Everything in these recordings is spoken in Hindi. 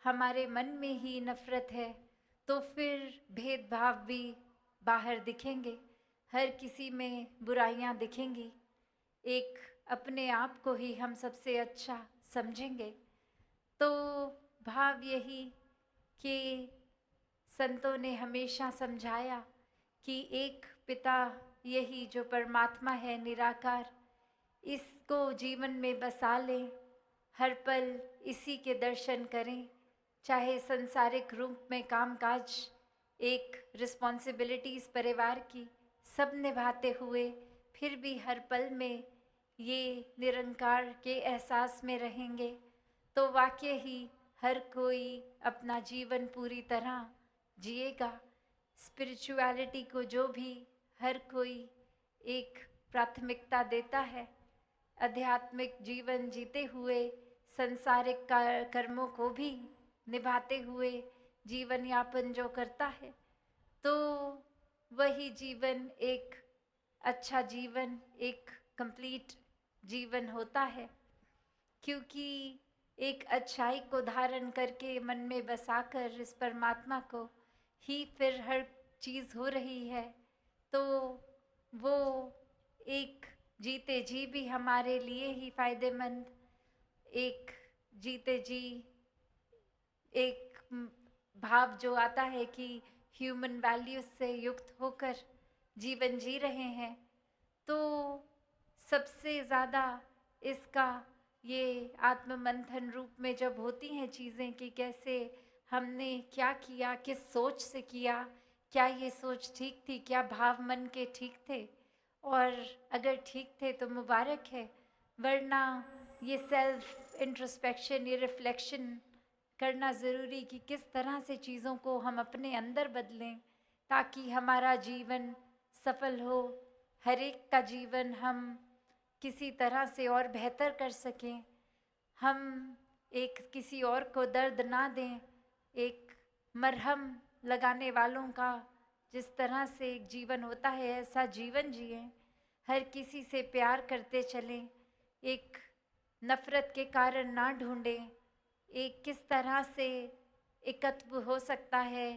हमारे मन में ही नफरत है तो फिर भेदभाव भी बाहर दिखेंगे, हर किसी में बुराइयां दिखेंगी। एक अपने आप को ही हम सबसे अच्छा समझेंगे। तो भाव यही कि संतों ने हमेशा समझाया कि एक पिता यही जो परमात्मा है निराकार, इसको जीवन में बसा लें, हर पल इसी के दर्शन करें। चाहे संसारिक रूप में कामकाज, एक रिस्पॉन्सिबिलिटीज़ परिवार की सब निभाते हुए फिर भी हर पल में ये निरंकार के एहसास में रहेंगे तो वाकई ही हर कोई अपना जीवन पूरी तरह जिएगा। स्पिरिचुअलिटी को जो भी हर कोई एक प्राथमिकता देता है, आध्यात्मिक जीवन जीते हुए संसारिक कर्मों को भी निभाते हुए जीवन यापन जो करता है, तो वही जीवन एक अच्छा जीवन, एक कंप्लीट जीवन होता है। क्योंकि एक अच्छाई को धारण करके मन में बसाकर इस परमात्मा को ही फिर हर चीज़ हो रही है, तो वो एक जीते जी भी हमारे लिए ही फायदेमंद, एक जीते जी एक भाव जो आता है कि ह्यूमन वैल्यूज से युक्त होकर जीवन जी रहे हैं। तो सबसे ज़्यादा इसका ये आत्ममंथन रूप में जब होती हैं चीज़ें कि कैसे हमने क्या किया, किस सोच से किया, क्या ये सोच ठीक थी, क्या भाव मन के ठीक थे, और अगर ठीक थे तो मुबारक है, वरना ये सेल्फ इंट्रोस्पेक्शन, ये रिफ्लेक्शन करना ज़रूरी कि किस तरह से चीज़ों को हम अपने अंदर बदलें ताकि हमारा जीवन सफल हो, हर एक का जीवन हम किसी तरह से और बेहतर कर सकें, हम एक किसी और को दर्द ना दें, एक मरहम लगाने वालों का जिस तरह से एक जीवन होता है ऐसा जीवन जिएं, हर किसी से प्यार करते चलें, एक नफ़रत के कारण ना ढूंढें, एक किस तरह से एकत्व हो सकता है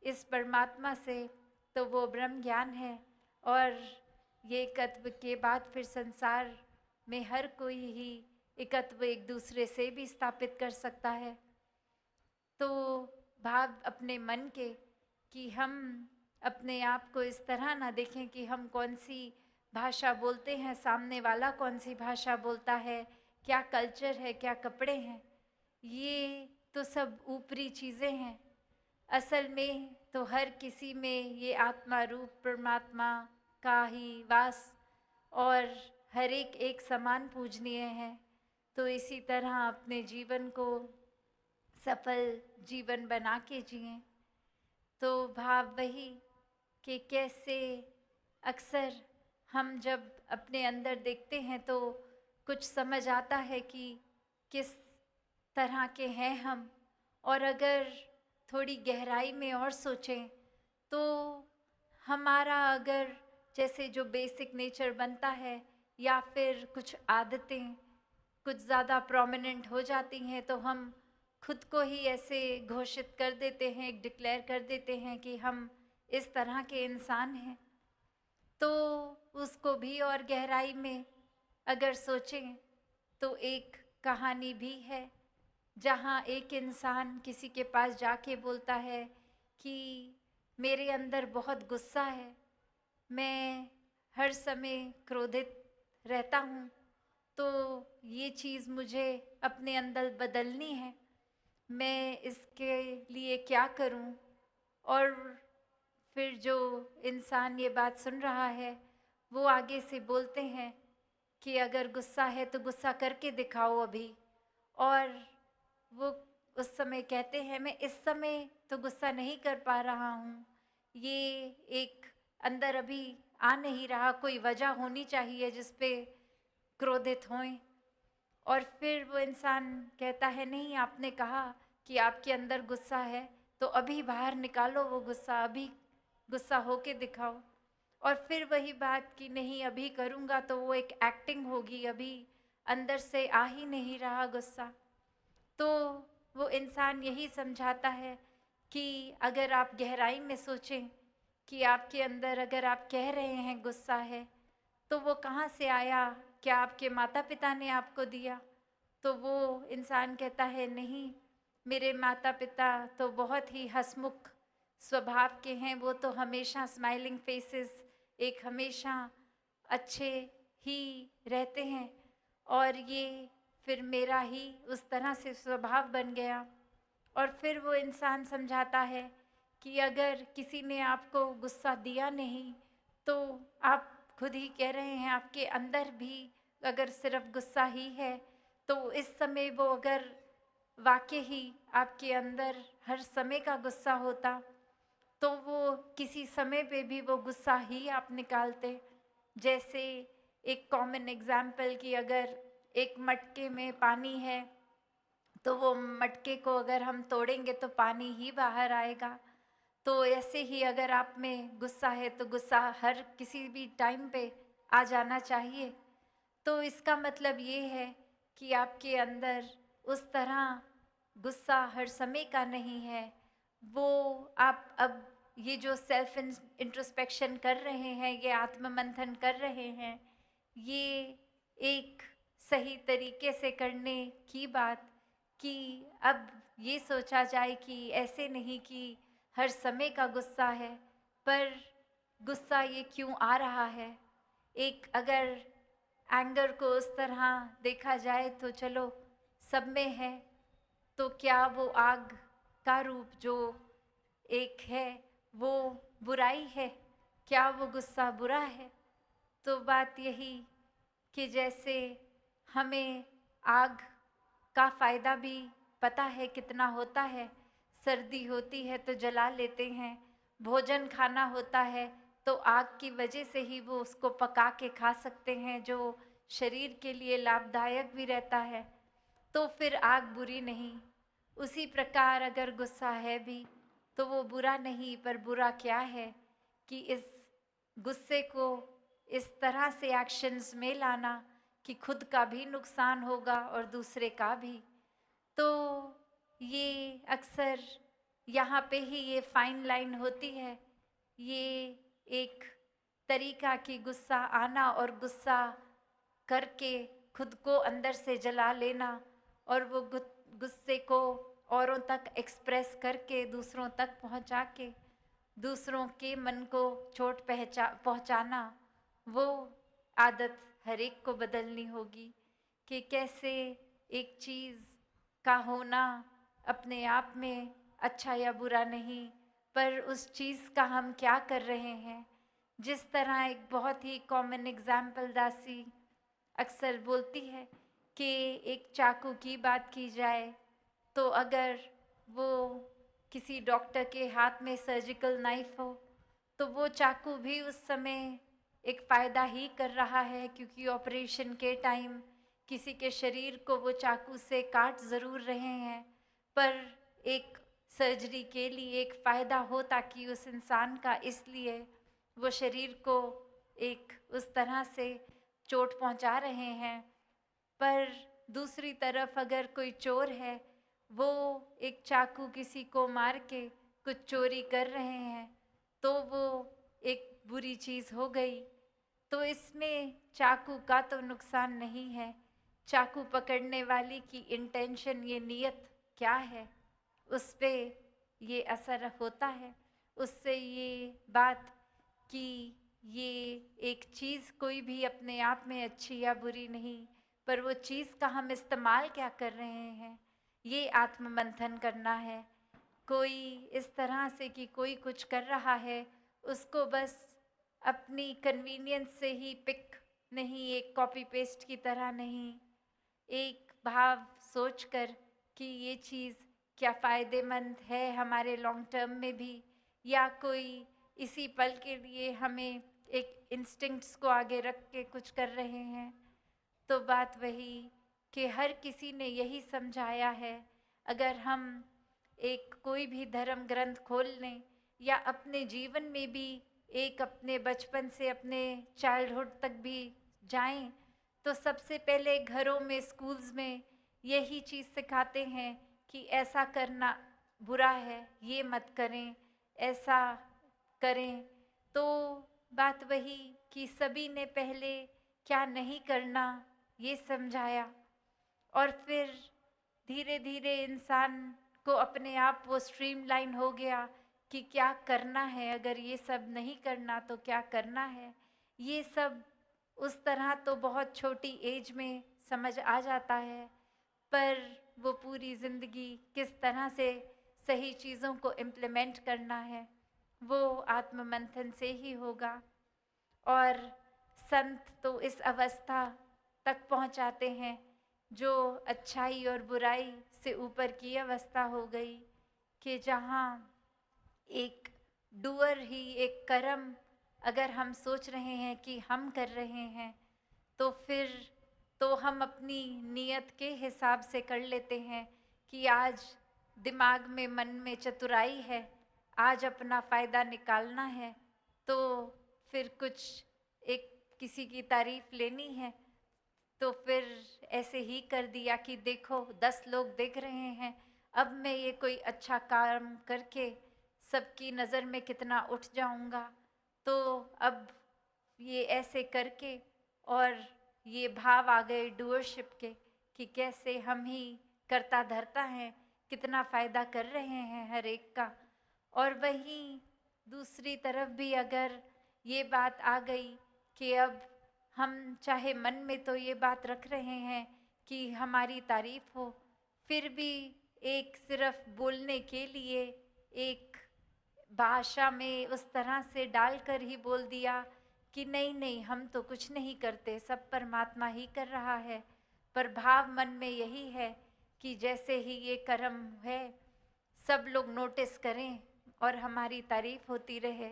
इस परमात्मा से, तो वो ब्रह्म ज्ञान है। और ये एकत्व के बाद फिर संसार में हर कोई ही एकत्व एक दूसरे से भी स्थापित कर सकता है। तो भाव अपने मन के कि हम अपने आप को इस तरह ना देखें कि हम कौन सी भाषा बोलते हैं, सामने वाला कौन सी भाषा बोलता है, क्या कल्चर है, क्या कपड़े हैं, ये तो सब ऊपरी चीज़ें हैं। असल में तो हर किसी में ये आत्मा रूप परमात्मा का ही वास और हर एक एक समान पूजनीय है। तो इसी तरह अपने जीवन को सफल जीवन बना के जिएं। तो भाव वही कि कैसे अक्सर हम जब अपने अंदर देखते हैं तो कुछ समझ आता है कि किस तरह के हैं हम, और अगर थोड़ी गहराई में और सोचें तो हमारा अगर जैसे जो बेसिक नेचर बनता है या फिर कुछ आदतें कुछ ज़्यादा प्रोमिनेंट हो जाती हैं तो हम खुद को ही ऐसे घोषित कर देते हैं, डिक्लेयर कर देते हैं कि हम इस तरह के इंसान हैं। तो उसको भी और गहराई में अगर सोचें तो एक कहानी भी है जहाँ एक इंसान किसी के पास जाके बोलता है कि मेरे अंदर बहुत गुस्सा है, मैं हर समय क्रोधित रहता हूँ, तो ये चीज़ मुझे अपने अंदर बदलनी है, मैं इसके लिए क्या करूं। और फिर जो इंसान ये बात सुन रहा है वो आगे से बोलते हैं कि अगर गुस्सा है तो गुस्सा करके दिखाओ अभी। और वो उस समय कहते हैं मैं इस समय तो गुस्सा नहीं कर पा रहा हूँ, ये एक अंदर अभी आ नहीं रहा, कोई वजह होनी चाहिए जिस पे क्रोधित होएं। और फिर वो इंसान कहता है नहीं, आपने कहा कि आपके अंदर गुस्सा है तो अभी बाहर निकालो वो गुस्सा, अभी गुस्सा होके दिखाओ। और फिर वही बात कि नहीं अभी करूँगा तो वो एक एक्टिंग होगी, अभी अंदर से आ ही नहीं रहा गुस्सा। तो वो इंसान यही समझाता है कि अगर आप गहराई में सोचें कि आपके अंदर अगर आप कह रहे हैं गुस्सा है, तो वो कहाँ से आया? क्या आपके माता पिता ने आपको दिया? तो वो इंसान कहता है नहीं, मेरे माता पिता तो बहुत ही हंसमुख स्वभाव के हैं, वो तो हमेशा स्माइलिंग फेसेस, एक हमेशा अच्छे ही रहते हैं, और ये फिर मेरा ही उस तरह से स्वभाव बन गया। और फिर वो इंसान समझाता है कि अगर किसी ने आपको गुस्सा दिया नहीं, तो आप खुद ही कह रहे हैं आपके अंदर भी अगर सिर्फ गुस्सा ही है, तो इस समय वो अगर वाकई ही आपके अंदर हर समय का गुस्सा होता, तो वो किसी समय पे भी वो गुस्सा ही आप निकालते। जैसे एक कॉमन एग्जाम्पल कि अगर एक मटके में पानी है, तो वो मटके को अगर हम तोड़ेंगे तो पानी ही बाहर आएगा। तो ऐसे ही अगर आप में गुस्सा है तो गुस्सा हर किसी भी टाइम पे आ जाना चाहिए। तो इसका मतलब ये है कि आपके अंदर उस तरह गुस्सा हर समय का नहीं है। वो आप अब ये जो सेल्फ इंट्रोस्पेक्शन कर रहे हैं, ये आत्ममंथन कर रहे हैं, ये एक सही तरीके से करने की बात कि अब ये सोचा जाए कि ऐसे नहीं कि हर समय का गुस्सा है, पर गुस्सा ये क्यों आ रहा है। एक अगर एंगर को उस तरह देखा जाए तो चलो सब में है, तो क्या वो आग का रूप जो एक है वो बुराई है? क्या वो गुस्सा बुरा है? तो बात यही कि जैसे हमें आग का फ़ायदा भी पता है कितना होता है। सर्दी होती है तो जला लेते हैं, भोजन खाना होता है तो आग की वजह से ही वो उसको पका के खा सकते हैं, जो शरीर के लिए लाभदायक भी रहता है। तो फिर आग बुरी नहीं। उसी प्रकार अगर गुस्सा है भी तो वो बुरा नहीं, पर बुरा क्या है कि इस गुस्से को इस तरह से एक्शंस में लाना कि खुद का भी नुकसान होगा और दूसरे का भी। तो ये अक्सर यहाँ पे ही ये फाइन लाइन होती है। ये एक तरीका कि गुस्सा आना और गुस्सा करके खुद को अंदर से जला लेना, और वो गुस्से को औरों तक एक्सप्रेस करके दूसरों तक पहुँचा के दूसरों के मन को चोट पहुँचाना, वो आदत हर एक को बदलनी होगी। कि कैसे एक चीज़ का होना अपने आप में अच्छा या बुरा नहीं, पर उस चीज़ का हम क्या कर रहे हैं। जिस तरह एक बहुत ही कॉमन एग्जाम्पल दासी अक्सर बोलती है कि एक चाकू की बात की जाए, तो अगर वो किसी डॉक्टर के हाथ में सर्जिकल नाइफ हो, तो वो चाकू भी उस समय एक फ़ायदा ही कर रहा है, क्योंकि ऑपरेशन के टाइम किसी के शरीर को वो चाकू से काट ज़रूर रहे हैं, पर एक सर्जरी के लिए एक फ़ायदा हो ताकि उस इंसान का, इसलिए वो शरीर को एक उस तरह से चोट पहुंचा रहे हैं। पर दूसरी तरफ अगर कोई चोर है, वो एक चाकू किसी को मार के कुछ चोरी कर रहे हैं, तो वो एक बुरी चीज़ हो गई। तो इसमें चाकू का तो नुकसान नहीं है, चाकू पकड़ने वाली की इंटेंशन, ये नीयत क्या है, उस पे ये असर होता है। उससे ये बात कि ये एक चीज़ कोई भी अपने आप में अच्छी या बुरी नहीं, पर वो चीज़ का हम इस्तेमाल क्या कर रहे हैं, ये आत्ममंथन करना है। कोई इस तरह से कि कोई कुछ कर रहा है, उसको बस अपनी कन्वीनियंस से ही पिक नहीं, एक कॉपी पेस्ट की तरह नहीं, एक भाव सोचकर कि ये चीज़ क्या फ़ायदेमंद है हमारे लॉन्ग टर्म में भी, या कोई इसी पल के लिए हमें एक इंस्टिंक्ट्स को आगे रख के कुछ कर रहे हैं। तो बात वही कि हर किसी ने यही समझाया है। अगर हम एक कोई भी धर्म ग्रंथ खोल लें या अपने जीवन में भी एक अपने बचपन से अपने चाइल्डहुड तक भी जाएं, तो सबसे पहले घरों में, स्कूल्स में यही चीज़ सिखाते हैं कि ऐसा करना बुरा है, ये मत करें, ऐसा करें। तो बात वही कि सभी ने पहले क्या नहीं करना ये समझाया, और फिर धीरे धीरे इंसान को अपने आप वो स्ट्रीमलाइन हो गया कि क्या करना है, अगर ये सब नहीं करना तो क्या करना है। ये सब उस तरह तो बहुत छोटी एज में समझ आ जाता है, पर वो पूरी ज़िंदगी किस तरह से सही चीज़ों को इम्प्लीमेंट करना है वो आत्ममंथन से ही होगा। और संत तो इस अवस्था तक पहुंचाते हैं जो अच्छाई और बुराई से ऊपर की अवस्था हो गई, कि जहाँ एक डूअर ही, एक कर्म अगर हम सोच रहे हैं कि हम कर रहे हैं, तो फिर तो हम अपनी नीयत के हिसाब से कर लेते हैं कि आज दिमाग में, मन में चतुराई है, आज अपना फ़ायदा निकालना है, तो फिर कुछ एक किसी की तारीफ लेनी है तो फिर ऐसे ही कर दिया कि देखो 10 लोग देख रहे हैं, अब मैं ये कोई अच्छा काम करके सबकी नज़र में कितना उठ जाऊंगा, तो अब ये ऐसे करके, और ये भाव आ गए डूअरशिप के कि कैसे हम ही करता धरता हैं, कितना फ़ायदा कर रहे हैं हर एक का। और वहीं दूसरी तरफ भी अगर ये बात आ गई कि अब हम चाहे मन में तो ये बात रख रहे हैं कि हमारी तारीफ हो, फिर भी एक सिर्फ बोलने के लिए एक भाषा में उस तरह से डालकर ही बोल दिया कि नहीं नहीं, हम तो कुछ नहीं करते, सब परमात्मा ही कर रहा है। पर भाव मन में यही है कि जैसे ही ये कर्म है सब लोग नोटिस करें और हमारी तारीफ होती रहे।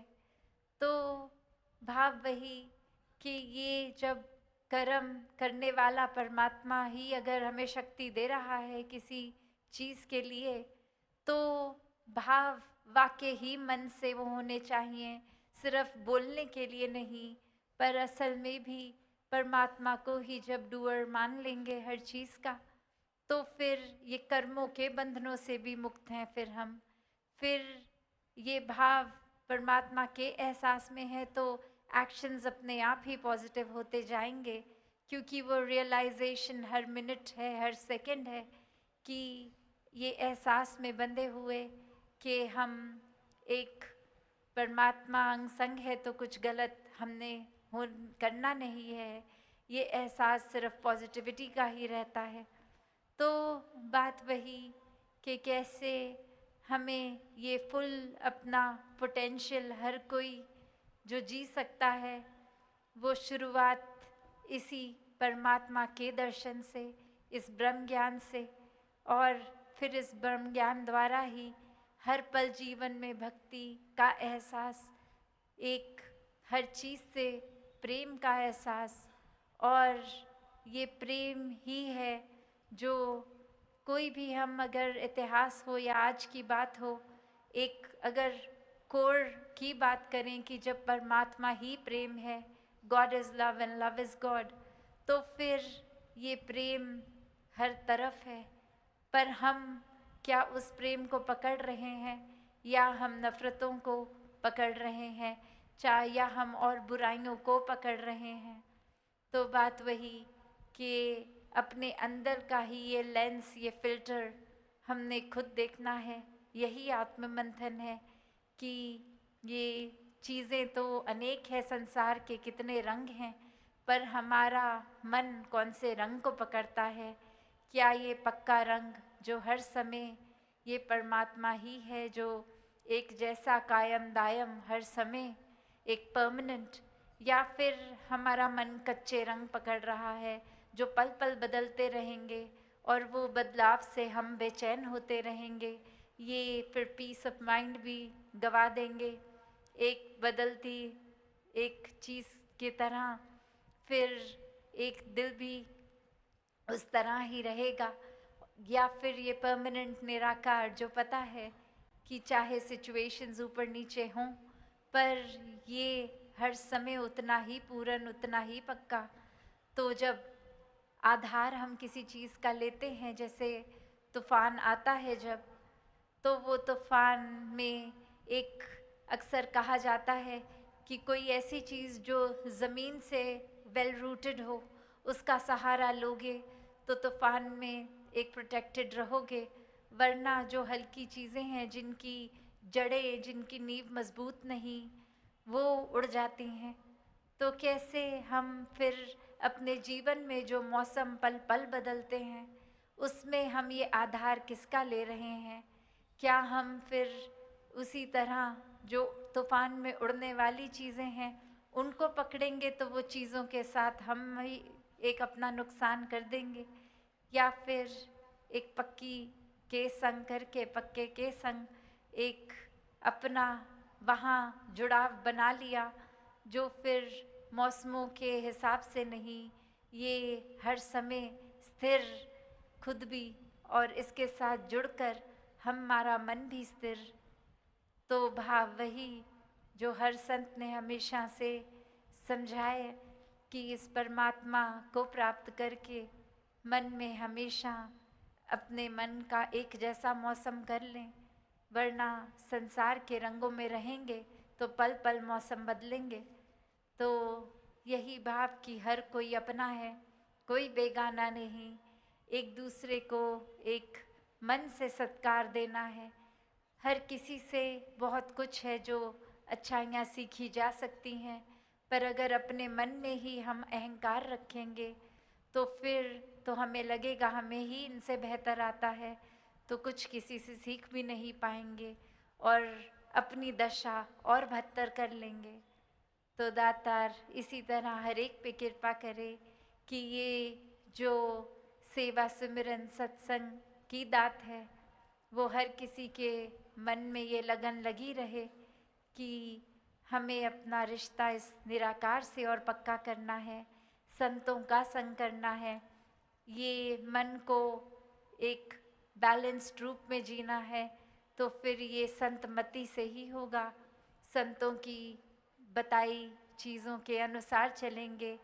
तो भाव वही कि ये जब कर्म करने वाला परमात्मा ही अगर हमें शक्ति दे रहा है किसी चीज़ के लिए, तो भाव वाकई ही मन से वो होने चाहिए, सिर्फ बोलने के लिए नहीं, पर असल में भी परमात्मा को ही जब डूअर मान लेंगे हर चीज़ का, तो फिर ये कर्मों के बंधनों से भी मुक्त हैं। फिर ये भाव परमात्मा के एहसास में है तो एक्शंस अपने आप ही पॉजिटिव होते जाएंगे, क्योंकि वो रियलाइजेशन हर मिनट है, हर सेकंड है कि ये एहसास में बंधे हुए कि हम एक परमात्मा अंग संग है तो कुछ गलत हमने करना नहीं है, ये एहसास सिर्फ पॉजिटिविटी का ही रहता है। तो बात वही कि कैसे हमें ये फुल अपना पोटेंशियल हर कोई जो जी सकता है, वो शुरुआत इसी परमात्मा के दर्शन से, इस ब्रह्म ज्ञान से, और फिर इस ब्रह्म ज्ञान द्वारा ही हर पल जीवन में भक्ति का एहसास, एक हर चीज़ से प्रेम का एहसास, और ये प्रेम ही है जो कोई भी हम अगर इतिहास हो या आज की बात हो, एक अगर कोर की बात करें कि जब परमात्मा ही प्रेम है, God is love and love is God, तो फिर ये प्रेम हर तरफ है। पर हम क्या उस प्रेम को पकड़ रहे हैं या हम नफ़रतों को पकड़ रहे हैं, चाहे या हम और बुराइयों को पकड़ रहे हैं। तो बात वही कि अपने अंदर का ही ये लेंस, ये फ़िल्टर हमने खुद देखना है। यही आत्ममंथन है कि ये चीज़ें तो अनेक है, संसार के कितने रंग हैं, पर हमारा मन कौन से रंग को पकड़ता है। क्या ये पक्का रंग जो हर समय ये परमात्मा ही है, जो एक जैसा कायम दायम हर समय एक परमानेंट, या फिर हमारा मन कच्चे रंग पकड़ रहा है जो पल पल बदलते रहेंगे और वो बदलाव से हम बेचैन होते रहेंगे। ये फिर पीस ऑफ माइंड भी गवा देंगे एक बदलती एक चीज़ की तरह, फिर एक दिल भी उस तरह ही रहेगा। या फिर ये परमानेंट निराकार जो पता है कि चाहे सिचुएशंस ऊपर नीचे हों, पर ये हर समय उतना ही पूर्ण, उतना ही पक्का। तो जब आधार हम किसी चीज़ का लेते हैं, जैसे तूफान आता है जब, तो वो तूफान में एक अक्सर कहा जाता है कि कोई ऐसी चीज़ जो ज़मीन से वेल रूटेड हो, उसका सहारा लोगे तो तूफान में एक प्रोटेक्टेड रहोगे, वरना जो हल्की चीज़ें हैं जिनकी जड़ें, जिनकी नींव मजबूत नहीं, वो उड़ जाती हैं। तो कैसे हम फिर अपने जीवन में जो मौसम पल पल बदलते हैं, उसमें हम ये आधार किसका ले रहे हैं? क्या हम फिर उसी तरह जो तूफान में उड़ने वाली चीज़ें हैं उनको पकड़ेंगे तो वो चीज़ों के साथ हम ही एक अपना नुकसान कर देंगे, या फिर एक पक्की के संग करके, पक्के के संग एक अपना वहाँ जुड़ाव बना लिया जो फिर मौसमों के हिसाब से नहीं, ये हर समय स्थिर खुद भी और इसके साथ जुड़कर हमारा मन भी स्थिर। तो भाव वही जो हर संत ने हमेशा से समझाए कि इस परमात्मा को प्राप्त करके मन में हमेशा अपने मन का एक जैसा मौसम कर लें, वरना संसार के रंगों में रहेंगे तो पल पल मौसम बदलेंगे। तो यही भाव कि हर कोई अपना है, कोई बेगाना नहीं, एक दूसरे को एक मन से सत्कार देना है। हर किसी से बहुत कुछ है जो अच्छाइयाँ सीखी जा सकती हैं, पर अगर अपने मन में ही हम अहंकार रखेंगे तो फिर तो हमें लगेगा हमें ही इनसे बेहतर आता है, तो कुछ किसी से सीख भी नहीं पाएंगे और अपनी दशा और बदतर कर लेंगे। तो दातार इसी तरह हर एक पे कृपा करे कि ये जो सेवा सिमरन सत्संग की दात है वो हर किसी के मन में ये लगन लगी रहे कि हमें अपना रिश्ता इस निराकार से और पक्का करना है, संतों का संग करना है, ये मन को एक बैलेंस्ड रूप में जीना है। तो फिर ये संतमति से ही होगा, संतों की बताई चीज़ों के अनुसार चलेंगे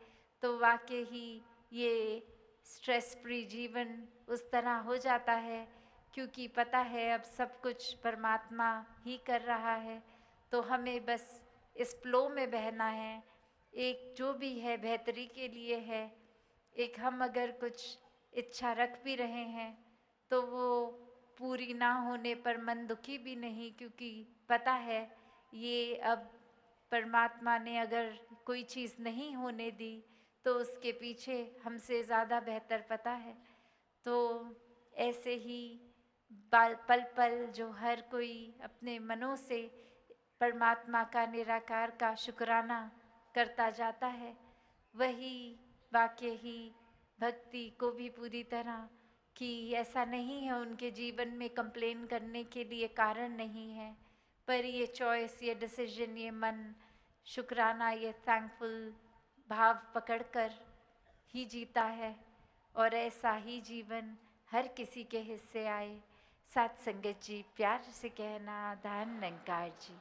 तो वाकई ही ये स्ट्रेस फ्री जीवन उस तरह हो जाता है, क्योंकि पता है अब सब कुछ परमात्मा ही कर रहा है, तो हमें बस इस फ्लो में बहना है। एक जो भी है बेहतरी के लिए है, एक हम अगर कुछ इच्छा रख भी रहे हैं तो वो पूरी ना होने पर मन दुखी भी नहीं, क्योंकि पता है ये अब परमात्मा ने अगर कोई चीज़ नहीं होने दी तो उसके पीछे हमसे ज़्यादा बेहतर पता है। तो ऐसे ही पल पल जो हर कोई अपने मनों से परमात्मा का निराकार का शुक्राना करता जाता है, वही वाकई ही भक्ति को भी पूरी तरह कि ऐसा नहीं है उनके जीवन में कंप्लेन करने के लिए कारण नहीं है, पर ये चॉइस, ये डिसीजन, ये मन शुक्राना, ये थैंकफुल भाव पकड़कर ही जीता है, और ऐसा ही जीवन हर किसी के हिस्से आए। साथ संगत जी, प्यार से कहना, धन निरंकार जी।